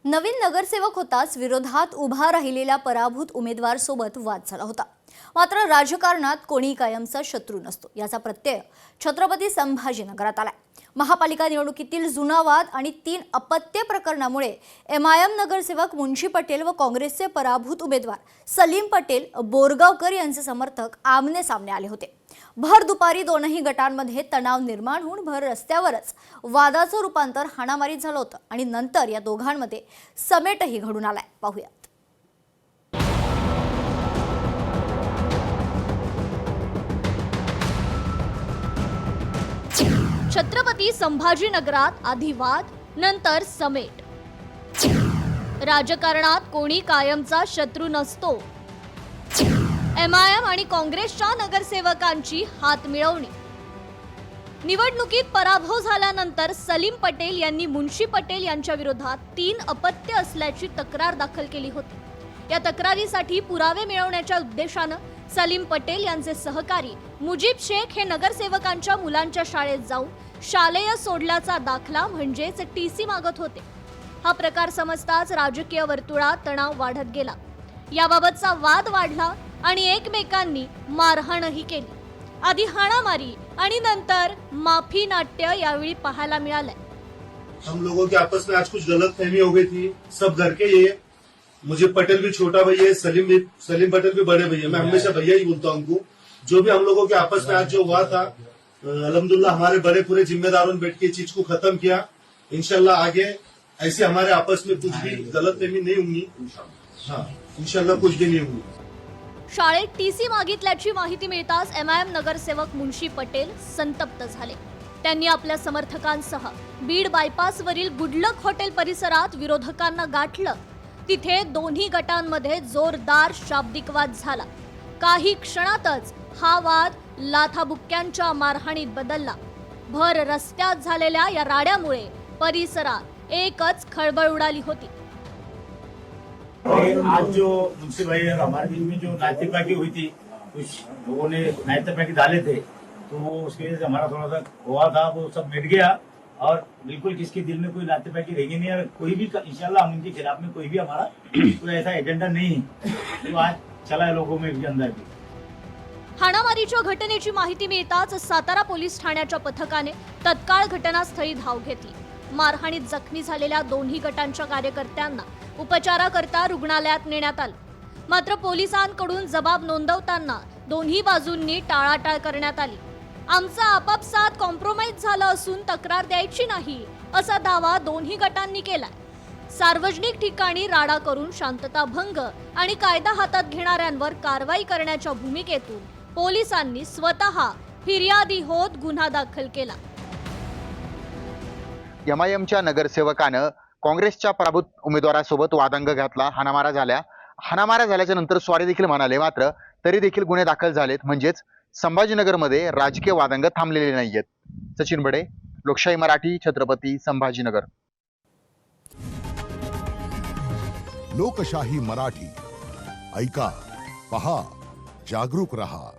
नवीन नगरसेवक होताच विरोधात उभा राहिलेल्या पराभूत उमेदवार सोबत वाद झाला होता। मात्र राजकारणात कोणी कायमचा शत्रू नसतो याचा प्रत्यय छत्रपती संभाजीनगरात आलाय। महापालिका निवडणुकीतील जुना वाद आणि 3 अपत्य प्रकरणामुळे एमआयएम नगरसेवक मुंशी पटेल व काँग्रेसचे पराभूत उमेदवार सलीम पटेल बोरगावकर यांचे समर्थक आमने सामने आले होते। भर दुपारी दोनही गटांमध्ये तणाव निर्माण होऊन भर रस्त्यावरच वादाचं रूपांतर हाणामारीत झालं होतं आणि नंतर या दोघांमध्ये समेटही घडून आलाय। पाहूयात। छत्रपती संभाजीनगरात आधी वाद नंतर समेट। राजकारणात कोणी कायमचा शत्रू नसतो। एमआयएम आणि काँग्रेसच्या नगरसेवकांची हात मिळवणी। निवडणुकीत पराभव झाल्यानंतर सलीम पटेल यांनी मुंशी पटेल यांच्या विरोधात 3 अपत्य असल्याची तक्रार दाखल केली होती। या तक्रारीसाठी पुरावे मिळवण्याच्या उद्देशाने सलीम पटेल यांचे सहकारी मुजीब शेख हे नगरसेवकांच्या मुलांच्या शाळेत जाऊन शालेय सोडल्याचा दाखला म्हणजेच टीसी मागत होते। हा प्रकार समजताच राजकीय वर्तुळात तणाव वाढत गेला। याबाबतचा वाद वाढला आणि एकमेकांनी मारहाणही केली। आधी हाणामारी आणि नंतर माफी नाट्य यावेळी पाहायला मिळाले। हम लोगों के आपस में आज कुछ गलतफहमी हो गई थी। सब घर के ये मुझे पटेल भी छोटा भैया है, सलीम पटेल भी बड़े भैया। मैं हमेशा भैया ही बोलता हूं उनको। जो भी हम लोगों के आपस में आज जो हुआ था, अल्हम्दुलिल्लाह हमारे बड़े पूरे जिम्मेदारों ने बैठ के चीज को खत्म किया। इंशाल्लाह आगे ऐसे हमारे आपस में कुछ भी गलतफहमी नहीं होंगी। हाँ, इंशाल्लाह कुछ भी नहीं होंगी। शाळेत टीसी मागितल्याची माहिती मिळताच एमआयएम नगरसेवक मुंशी पटेल संतप्त झाले। त्यांनी आपल्या समर्थकांसह बीड बायपासवरील गुडलक हॉटेल परिसरात विरोधकांना गाठलं। तिथे दोन्ही गटांमध्ये जोरदार शाब्दिक वाद झाला। काही क्षणातच हा वाद लाथाबुक्क्यांच्या मारहाणीत बदलला। भर रस्त्यात झालेल्या या राड्यामुळे परिसरात एकच खळबळ उडाली होती। आज जो मुंशी भाई और हमारे बीच में जो नातेबाकी हुई थी, कुछ लोगों ने नातेबाकी डाले थे, तो वो उसकी वजह से हमारा थोड़ा सा हुआ था, वो सब मिट गया और बिल्कुल किसके दिल में कोई नातेबाकी रहेगी नहीं। और कोई भी इंशाल्लाह हम उनके खिलाफ में कोई भी हमारा कोई ऐसा एजेंडा नहीं है तो आज चला है लोगों में अंदर भी। हाणामारीच्या घटनेची माहिती मिळताच सातारा पोलीस ठाण्याच्या पथकाने तत्काळ घटनास्थळी धाव घेतली। मारहाणीत जखमी झालेल्या दोन्ही गटांच्या कार्यकर्त्यांना उपचाराकरता रुग्णालयात नेण्यात आलं। मात्र पोलिसांकडून जबाब नोंदवताना दोन्ही बाजूंनी टाळाटाळ करण्यात आली। आमचा आपापसात कॉम्प्रोमाइज झाला असून तक्रार द्यायची नाही असा दावा दोन्ही गटांनी केलाय। सार्वजनिक ठिकाणी राडा करून शांतता भंग आणि कायदा हातात घेणाऱ्यांवर कारवाई करण्याच्या भूमिकेतून पोलिसांनी स्वतः फिर्यादी होत गुन्हा दाखल केला। एमआयएमच्या नगरसेवकानं काँग्रेसच्या पराभूत उमेदवारासोबत वादांग घातला। हाणामाऱ्या झाल्याच्या नंतर स्वारी देखील म्हणाले। मात्र तरी देखील गुन्हे दाखल झालेत, म्हणजेच संभाजीनगरमध्ये राजकीय वादांग थांबलेले नाहीयेत। सचिन बडे, लोकशाही मराठी, छत्रपती संभाजीनगर। लोकशाही मराठी ऐका, पहा, जागरूक रहा।